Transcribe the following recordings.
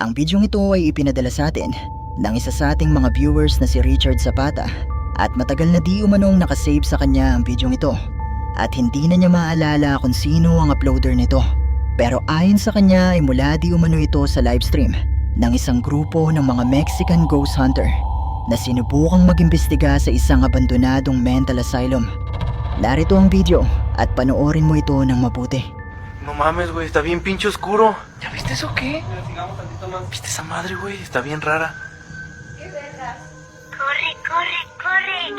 Ang bidyong ito ay ipinadala sa atin ng isa sa ating mga viewers na si Richard Zapata at matagal na di umanong nakasave sa kanya ang bidyong ito at hindi na niya maalala kung sino ang uploader nito. Pero ayon sa kanya ay mula di umano ito sa livestream ng isang grupo ng mga Mexican ghost hunter na sinubukang mag-imbestiga sa isang abandonadong mental asylum. Narito ang video at panoorin mo ito ng mabuti. No mames, güey, está bien pinche oscuro. ¿Ya viste eso qué? ¿Viste esa madre, güey? Está bien rara. ¿Qué vergas? Corre, corre, corre.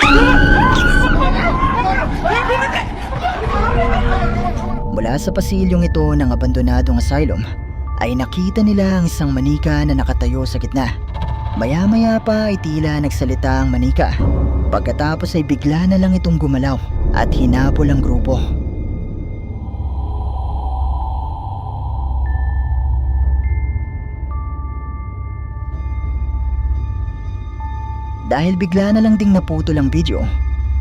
Mula sa pasilyong ito ng abandonadong asylum ay nakita nila ang isang manika na nakatayo sa gitna. Maya-maya pa ay tila nagsalita ang manika. Pagkatapos ay bigla na lang itong gumalaw at hinabol ang grupo. Dahil bigla na lang ding naputol ang video,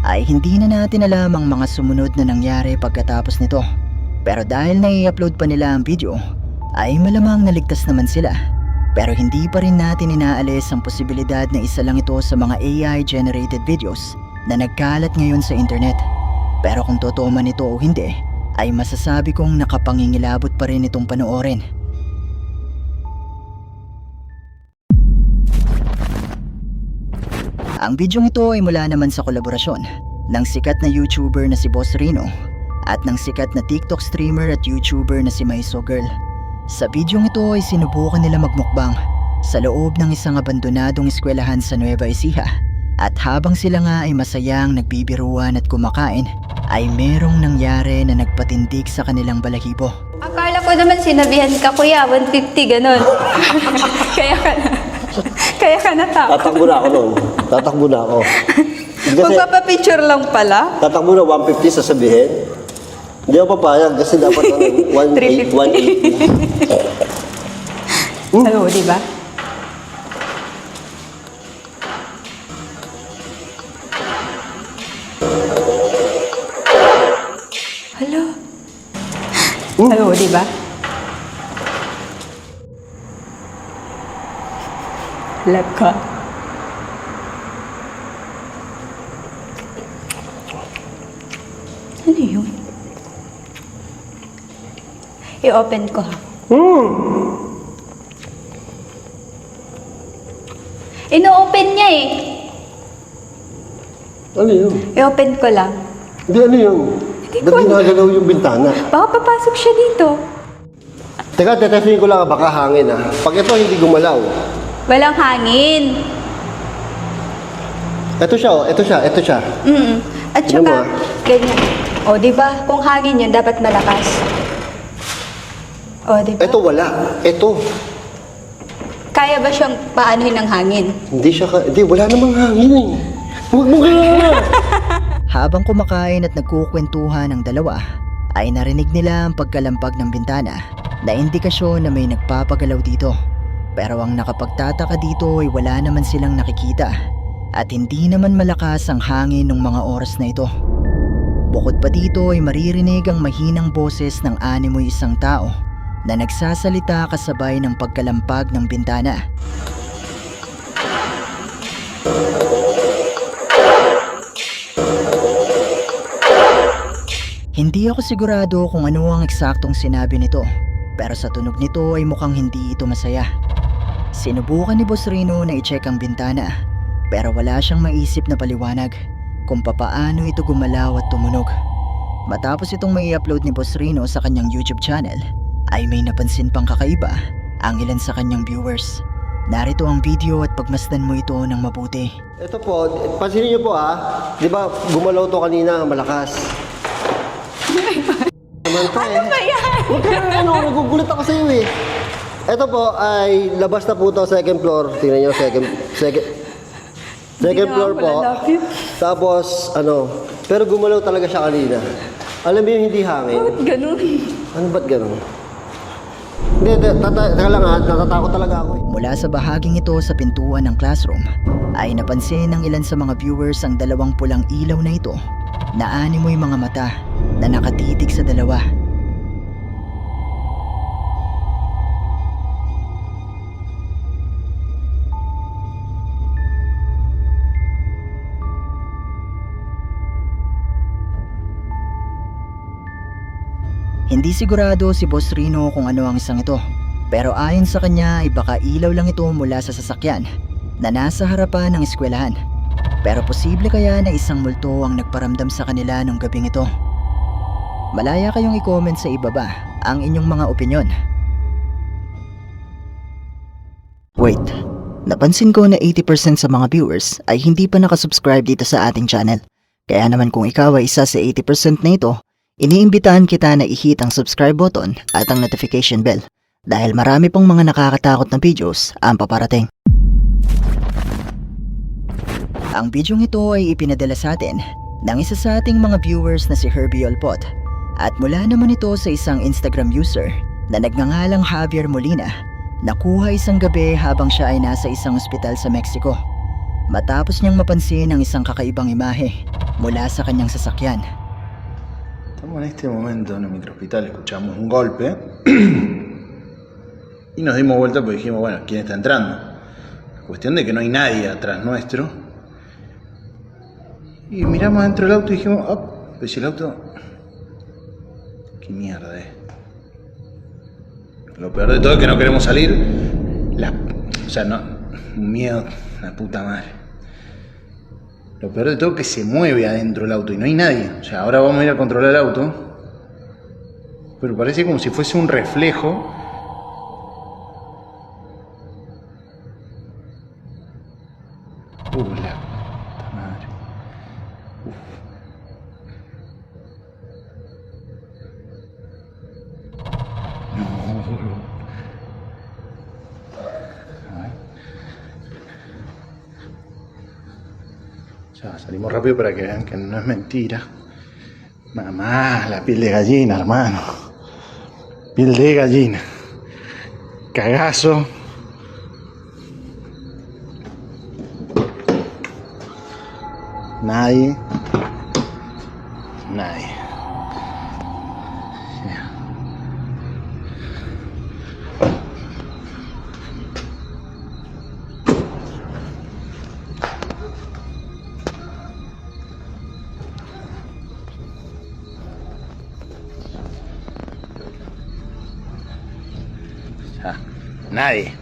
ay hindi na natin alam ang mga sumunod na nangyari pagkatapos nito. Pero dahil nai-upload pa nila ang video, ay malamang naligtas naman sila. Pero hindi pa rin natin inaalis ang posibilidad na isa lang ito sa mga AI-generated videos na nagkalat ngayon sa internet. Pero kung totoo man ito o hindi, ay masasabi kong nakapangingilabot pa rin itong panoorin. Ang bidyong ito ay mula naman sa kolaborasyon ng sikat na YouTuber na si Boss Rino at ng sikat na TikTok streamer at YouTuber na si Maiso Girl. Sa bidyong ito ay sinubukan nila magmukbang sa loob ng isang abandonadong eskwelahan sa Nueva Ecija. At habang sila nga ay masayang nagbibiruan at kumakain, ay merong nangyari na nagpatindig sa kanilang balahibo. Akala ko naman sinabihan ka, kuya, 150 ganun. Kaya ka natakot. Tatakbo na ako noon. Tatakbo na ako. Kasi Magpapapicture lang pala. tatakbo na 150 sasabihin. Hindi ako papayag kasi dapat 180. 180. Oo, di ba? Hello. Oo, di ba? Lab ka. Ano yun? I-open ko ha. Ino-open niya eh. Ano yun? I-open ko lang. Hindi, ano yun? Hindi ko Ba't alam. ginagalaw yung bintana? Baka papasok siya dito. Teka, tetestingin ko lang baka hangin ah. Pag ito hindi gumalaw. Walang hangin. Ito siya oh, ito siya, ito siya. At Tignan mo, saka, ganyan. O, di ba? Kung hangin yun, dapat malakas. O, di ba? Ito wala. Ito. Kaya ba siyang paanuhin ng hangin? Hindi, wala namang hangin eh. Huwag mo kaya. Habang kumakain at nagkukwentuhan ang dalawa, ay narinig nila ang pagkalampag ng bintana na indikasyon na may nagpapagalaw dito. Pero ang nakapagtataka dito ay wala naman silang nakikita at hindi naman malakas ang hangin ng mga oras na ito. Bukod pa dito ay maririnig ang mahinang boses ng animoy isang tao na nagsasalita kasabay ng pagkalampag ng bintana. Hindi ako sigurado kung ano ang eksaktong sinabi nito, pero sa tunog nito ay mukhang hindi ito masaya. Sinubukan ni Boss Rino na i-check ang bintana, pero wala siyang maisip na paliwanag kung papaano ito gumalaw at tumunog. Matapos itong may upload ni Boss Rino sa kanyang YouTube channel, ay may napansin pang kakaiba ang ilan sa kanyang viewers. Narito ang video at pagmasdan mo ito ng mabuti. Ito po, pansinin niyo po ah. Di ba gumalaw to kanina, malakas. Naman to eh. Ano ba yan? Huwag ka na, nagugulat ako sa iyo eh. Ito po ay labas na po to, second floor. Tingnan niyo, second floor po. Tapos pero gumalaw talaga siya kanina. Alam mo yung hindi hangin? Bakit ganun? Ano ba't ganun? Hindi, teka lang ha, natatakot talaga ako eh. Mula sa bahaging ito sa pintuan ng classroom, ay napansin ng ilan sa mga viewers ang dalawang pulang ilaw na ito na animoy mga mata na nakatitig sa dalawa. Hindi sigurado si Boss Rino kung ano ang isang ito, pero ayon sa kanya ay baka ilaw lang ito mula sa sasakyan na nasa harapan ng eskwelahan. Pero posible kaya na isang multo ang nagparamdam sa kanila nung gabing ito? Malaya kayong i-comment sa ibaba ang inyong mga opinyon. Wait, napansin ko na 80% sa mga viewers ay hindi pa nakasubscribe dito sa ating channel. Kaya naman kung ikaw ay isa sa 80% na ito, iniimbitahan kita na i-hit ang subscribe button at ang notification bell dahil marami pong mga nakakatakot na videos ang paparating. Ang bidyong ito ay ipinadala sa atin ng isa sa ating mga viewers na si Herbie Olpot at mula naman ito sa isang Instagram user na nagngangalang Javier Molina. Nakuha isang gabi habang siya ay nasa isang ospital sa Mexico. Matapos niyang mapansin ang isang kakaibang imahe mula sa kanyang sasakyan. Estamos en este momento en el microhospital, escuchamos un golpe y nos dimos vuelta porque dijimos, bueno, ¿quién está entrando? La cuestión de que no hay nadie atrás nuestro. Y miramos dentro del auto y dijimos, oh, pues el auto, qué mierda es. Lo peor de todo es que no queremos salir, o sea, no, un miedo, la puta madre. Lo peor de todo es que se mueve adentro del auto y no hay nadie. O sea, ahora vamos a ir a controlar el auto, pero parece como si fuese un reflejo. La puta madre. No, boludo. A ver. Ya, salimos rápido para que vean que no es mentira. Mamá, la piel de gallina, hermano. Piel de gallina. Cagazo. Nadie. Nadie. Ya, nadie.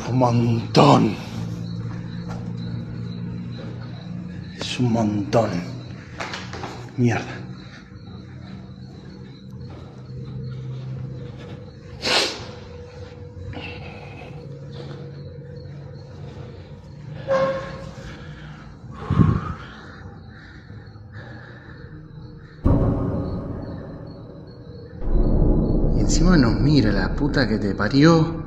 Un montón. Es un montón. Mierda. Y encima nos mira la puta que te parió.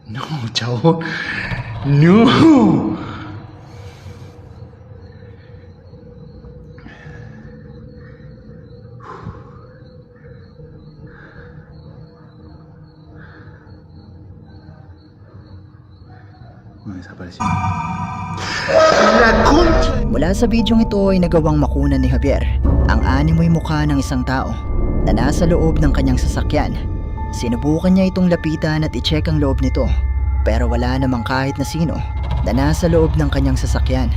No, chabón. No. Desapareció. La concha. Mula sa bidyong ito ay nagawang makunan ni Javier ang animoy mukha ng isang tao na nasa loob ng kanyang sasakyan. Sinubukan niya itong lapitan at i-check ang loob nito pero wala namang kahit na sino na nasa loob ng kanyang sasakyan.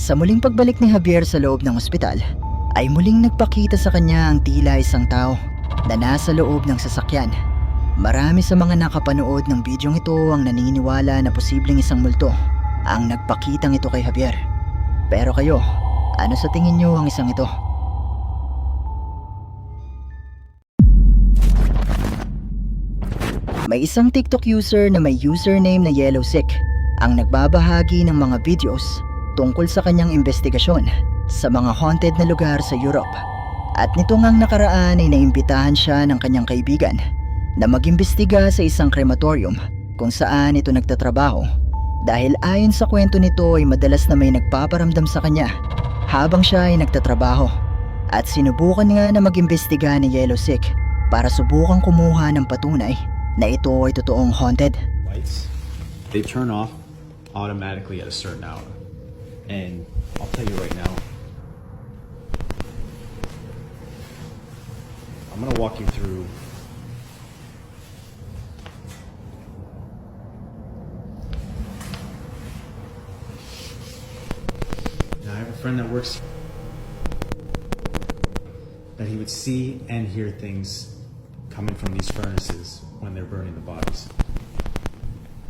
Sa muling pagbalik ni Javier sa loob ng ospital, ay muling nagpakita sa kanya ang tila isang tao na nasa loob ng sasakyan. Marami sa mga nakapanood ng bidyong ito ang naniniwala na posibleng isang multo ang nagpakitang ito kay Javier. Pero kayo, ano sa tingin nyo ang isang ito? May isang TikTok user na may username na YellowSick ang nagbabahagi ng mga videos tungkol sa kanyang investigasyon sa mga haunted na lugar sa Europe. At nito ngang nakaraan ay naimbitahan siya ng kanyang kaibigan na mag-imbestiga sa isang krematorium kung saan ito nagtatrabaho dahil ayon sa kwento nito ay madalas na may nagpaparamdam sa kanya habang siya ay nagtatrabaho. At sinubukan nga na mag-imbestiga ni Yellowsick para subukang kumuha ng patunay na ito ay totoong haunted. Lights, they turn off automatically at a certain hour. And I'll tell you right now, I'm gonna walk you through I have a friend that works that he would see and hear things coming from these furnaces when they're burning the bodies.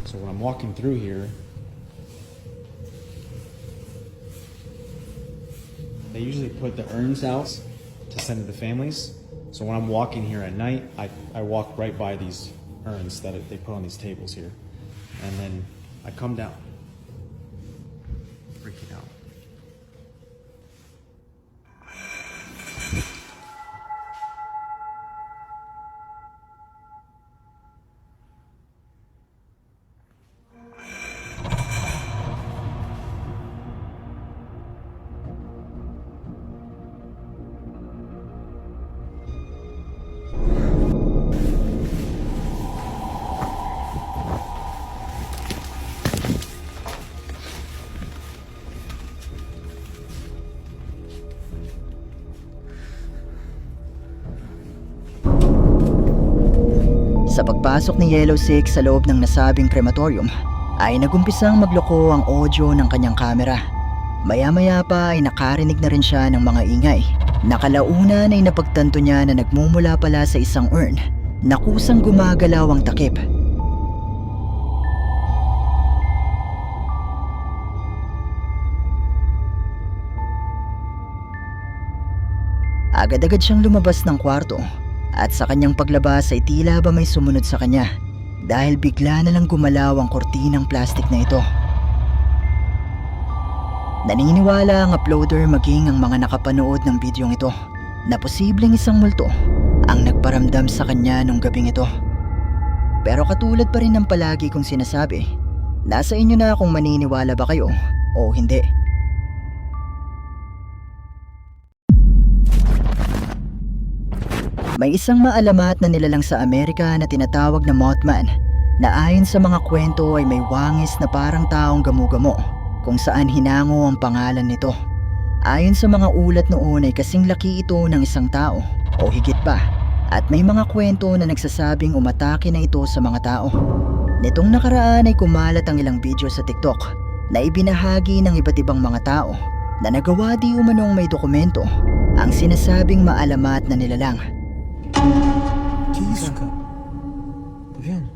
So when I'm walking through here, they usually put the urns out to send to the families. So when I'm walking here at night, I walk right by these urns that they put on these tables here. And then I come down, freaking out. Sa pagpasok ni Yellowsick sa loob ng nasabing krematorium ay nagumpisang magloko ang audio ng kanyang kamera. Maya-maya pa ay nakarinig na rin siya ng mga ingay. Nakalaunan ay napagtanto niya na nagmumula pala sa isang urn na kusang gumagalaw ang takip. Agad-agad siyang lumabas ng kwarto at sa kanyang paglabas ay tila ba may sumunod sa kanya dahil bigla na lang gumalaw ang kortinang plastic na ito. Naniniwala ang uploader maging ang mga nakapanood ng bidyong ito na posibleng isang multo ang nagparamdam sa kanya nung gabing ito. Pero katulad pa rin ng palagi kong sinasabi, nasa inyo na kung maniniwala ba kayo o hindi. May isang maalamat na nilalang sa Amerika na tinatawag na Mothman na ayon sa mga kwento ay may wangis na parang taong gamo-gamo kung saan hinango ang pangalan nito. Ayon sa mga ulat noon ay kasing laki ito ng isang tao o higit pa at may mga kwento na nagsasabing umatake na ito sa mga tao. Nitong nakaraan ay kumalat ang ilang video sa TikTok na ibinahagi ng iba't ibang mga tao na nagawa di umanong may dokumento ang sinasabing maalamat na nilalang. ¿Qué hizo acá? ¿Está bien?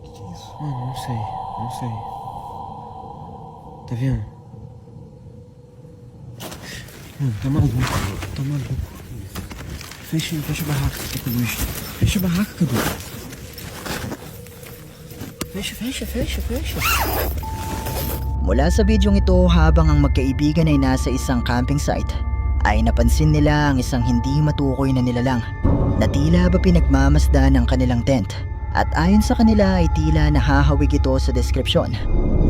¿Qué hizo? No sé, no sé. ¿Está bien? Mano, tá maluco, tá maluco. Fecha a barraca, Cadu. Fecha a barraca, Cadu. Fecha. Mula sa bidyong ito habang ang magkaibigan ay nasa isang camping site ay napansin nila ang isang hindi matukoy na nilalang na tila ba pinagmamasdan ng kanilang tent at ayon sa kanila ay tila nahahawig ito sa deskripsyon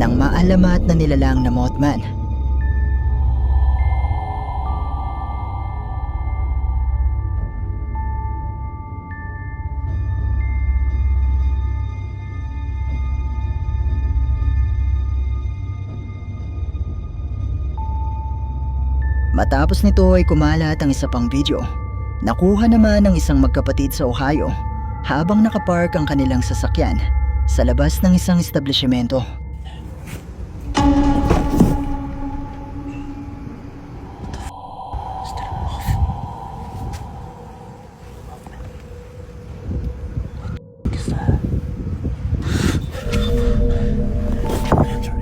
ng maalamat na nilalang na Mothman. Matapos nito ay kumalat ang isa pang video. Nakuha naman ng isang magkapatid sa Ohio habang nakapark ang kanilang sasakyan sa labas ng isang establishmento.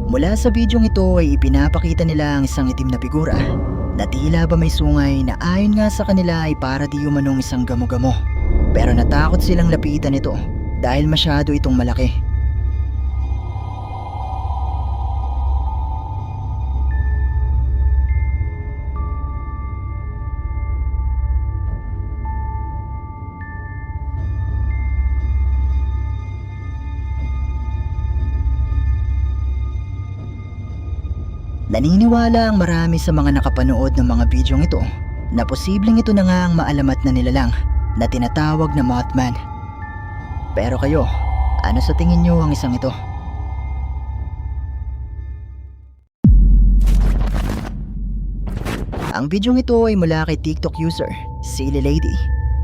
Mula sa bidyong ito ay ipinapakita nila ang isang itim na figura na tila ba may sungay na ayon nga sa kanila ay para di umanong isang gamo-gamo. Pero natakot silang lapitan ito dahil masyado itong malaki. Naniniwala ang marami sa mga nakapanood ng mga bidyong ito na posibleng ito na nga ang maalamat na nilalang na tinatawag na Mothman. Pero kayo, ano sa tingin nyo ang isang ito? Ang bidyong ito ay mula kay TikTok user, Silly Lady.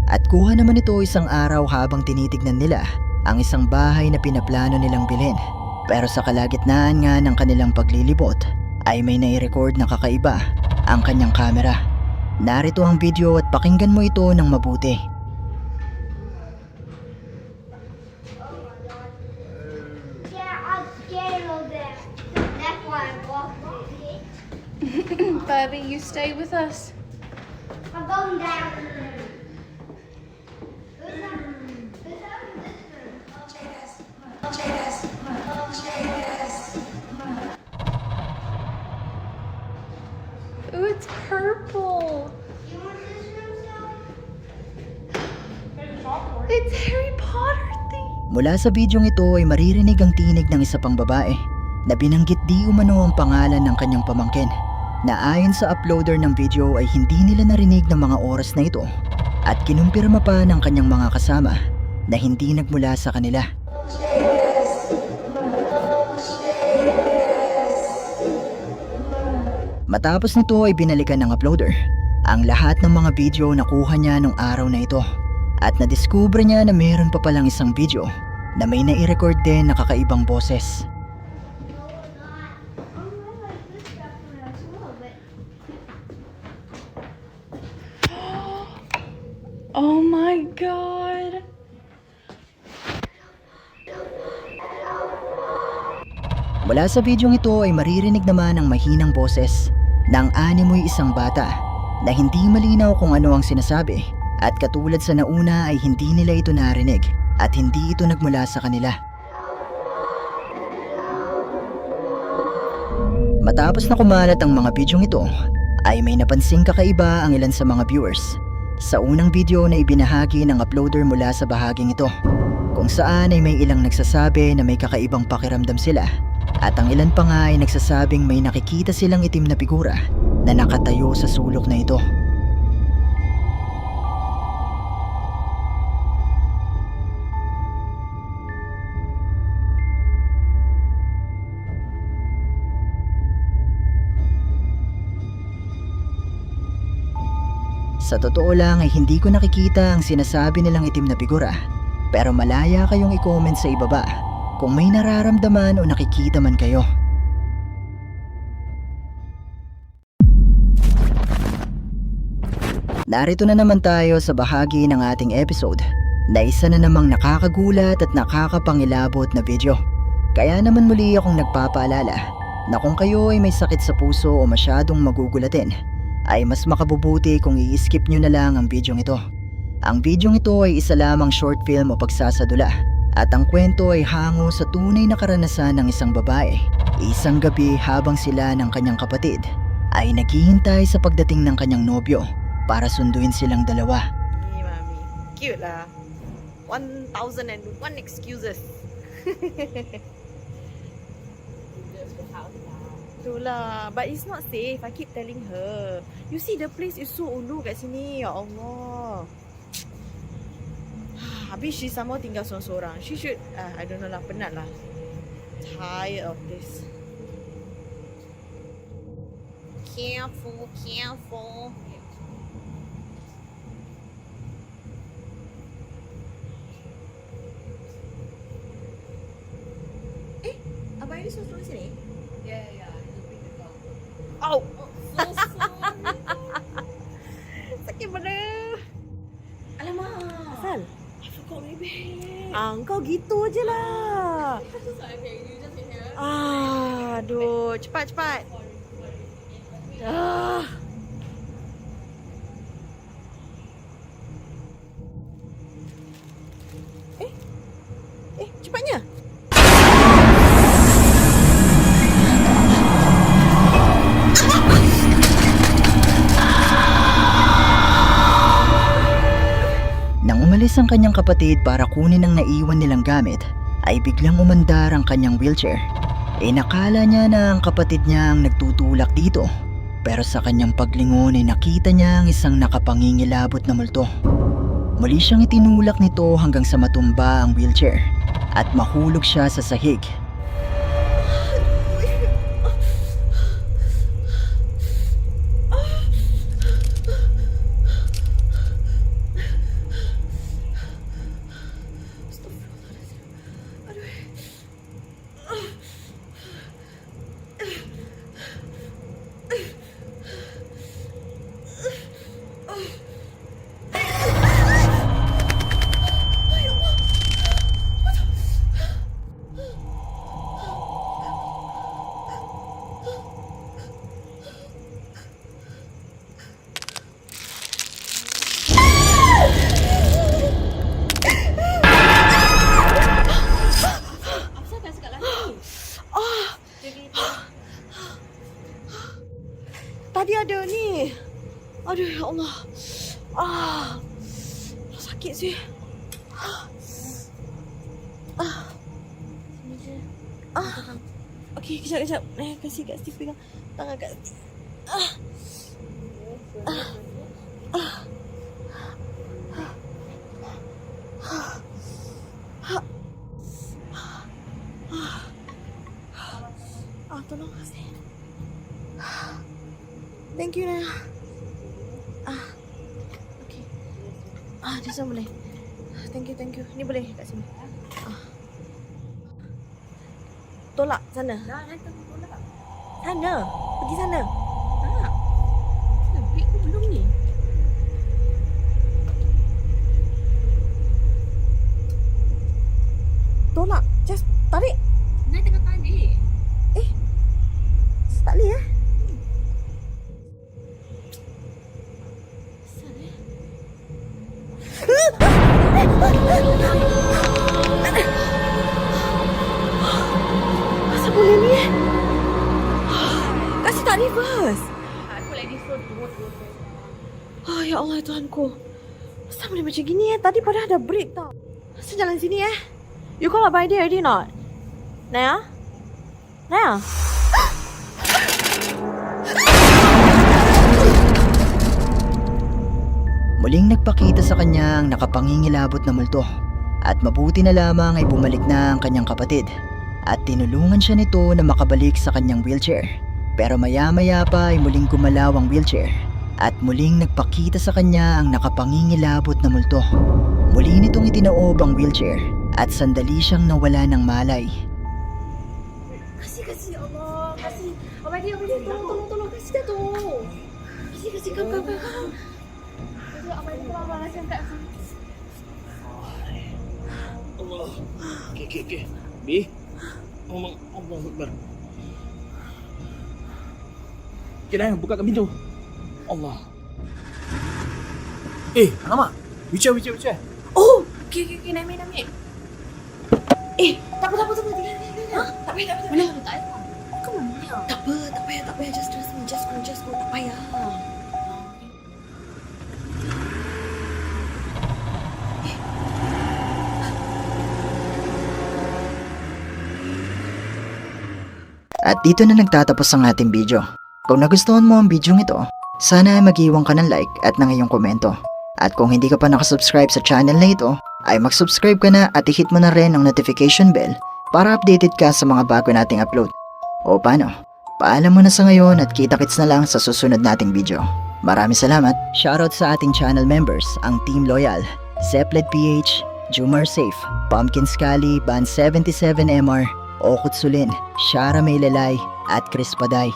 At kuha naman ito isang araw habang tinitignan nila ang isang bahay na pinaplano nilang bilhin. Pero sa kalagitnaan nga ng kanilang paglilibot ay may nai-record na kakaiba ang kanyang camera. Narito ang video at pakinggan mo ito ng mabuti. Yeah, I'm scared of them. That's why I'm walking. Bubby, you stay with us. I'm going down. Ooh, it's purple. You want this room, so? It's Harry Potter thing. Mula sa bidyong ito ay maririnig ang tinig ng isa pang babae na binanggit di umano ang pangalan ng kanyang pamangkin, na ayon sa uploader ng video ay hindi nila narinig ng mga oras na ito at kinumpirma pa ng kanyang mga kasama na hindi nagmula sa kanila. Matapos nito ay binalikan ng uploader ang lahat ng mga video na kuha niya nung araw na ito at nadiskubre niya na meron pa palang isang video na may nai-record din na kakaibang boses. Oh my god. Mula sa bidyong ito ay maririnig naman ang mahinang boses ng animoy isang bata na hindi malinaw kung ano ang sinasabi at katulad sa nauna ay hindi nila ito narinig at hindi ito nagmula sa kanila. Matapos na kumalat ang mga bidyong ito ay may napansing kakaiba ang ilan sa mga viewers sa unang video na ibinahagi ng uploader mula sa bahaging ito, kung saan ay may ilang nagsasabi na may kakaibang pakiramdam sila at ang ilan pa nga ay nagsasabing may nakikita silang itim na figura na nakatayo sa sulok na ito. Sa totoo lang ay hindi ko nakikita ang sinasabi nilang itim na figura, pero malaya kayong i-comment sa ibaba kung may nararamdaman o nakikita man kayo. Narito na naman tayo sa bahagi ng ating episode na isa na namang nakakagulat at nakakapangilabot na video. Kaya naman muli akong nagpapaalala na kung kayo ay may sakit sa puso o masyadong magugulatin, ay mas makabubuti kung i-skip nyo na lang ang bidyong ito. Ang bidyong ito ay isa lamang short film o pagsasadula at ang kwento ay hango sa tunay na karanasan ng isang babae. Isang gabi habang sila ng kanyang kapatid ay naghihintay sa pagdating ng kanyang nobyo para sunduin silang dalawa. Hey, Mami. Cute lah. 1001 excuses. Itulah, but it's not safe. I keep telling her. You see the place is so ulu kat sini. Ya Allah. Habis she sama tinggal seorang-seorang. She should, I don't know lah, penat lah. Tired of this. Careful, careful. Abang ini suruh di sini? Ya. Oh! So sorry. Sakit pada. Alamak. Asal? I forgot my bag. Kau gitu je lah. Aduh, cepat. Cepatnya. Nang umalis ang kanyang kapatid para kunin ang naiwan nilang gamit, ay biglang umandar ang kanyang wheelchair. nakala niya na ang kapatid niya ang nagtutulak dito. Pero sa kanyang paglingon ay nakita niya ang isang nakapangingilabot na multo. Muli siyang itinulak nito hanggang sa matumba ang wheelchair at mahulog siya sa sahig. Tadi ada ni. Aduh, ya Allah. Sakit sih. Okey, kejap. Kasih kat Steve pegang tangan kat. Tolong kasih. Thank you, Naya. Okay. This one boleh. Thank you. Ni boleh kat sini. Tolak sana. Sana. Pergi sana. Break pun belum ni. Tolak. Just tarik. Nai tengah tarik. Tak boleh Masa boleh ni? Kasih tak reverse. Aku lagi so turut. Ya Allah Tuhanku. Masa boleh macam gini Tadi padahal ada break tau. Masa jalan sini You call up idea already not? Naya? Muling nagpakita sa kanya ang nakapangingilabot na multo at mabuti na lamang ay bumalik na ang kanyang kapatid at tinulungan siya nito na makabalik sa kanyang wheelchair. Pero maya-maya pa ay muling gumalaw ang wheelchair at muling nagpakita sa kanya ang nakapangingilabot na multo. Muli nitong itinaob ang wheelchair at sandali siyang nawala ng malay. Kasih Allah. Kasih. Abadi tolong kasih dah tu. Kasih kau. Abadi tolong kasih angkat. Allah. Okay. Bi. Allah Akbar. Okay dah, buka pintu. Allah. Alamak. Wheelchair. Oh, okay. Naik. Tak apa. Tinggal. Tak payah. Mana tak ada. Kau mana? Tak payah. Just trust me. Just go. Tak payah. At dito na nagtatapos ang ating video. Kung nagustuhan mo ang video ito, sana ay mag-iwan ka ng like at ng iyong komento. At kung hindi ka pa nakasubscribe sa channel na ito, ay mag-subscribe ka na at i-hit mo na rin ang notification bell para updated ka sa mga bago nating upload. O paano? Paalam mo na sa ngayon at kita-kits na lang sa susunod nating video. Maraming salamat. Shoutout sa ating channel members, ang Team Loyal, Zepled PH, Jumar Safe, Pumpkin Scully, Band 77MR, Okut Sulin, Shara Maylalay, at Chris Paday.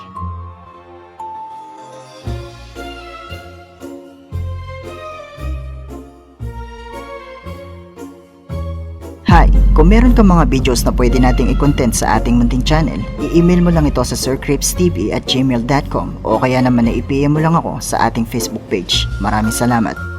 Hi! Kung meron kang mga videos na pwede nating i-content sa ating munting channel, i-email mo lang ito sa sircripstv@gmail.com o kaya naman na i-PM mo lang ako sa ating Facebook page. Maraming salamat!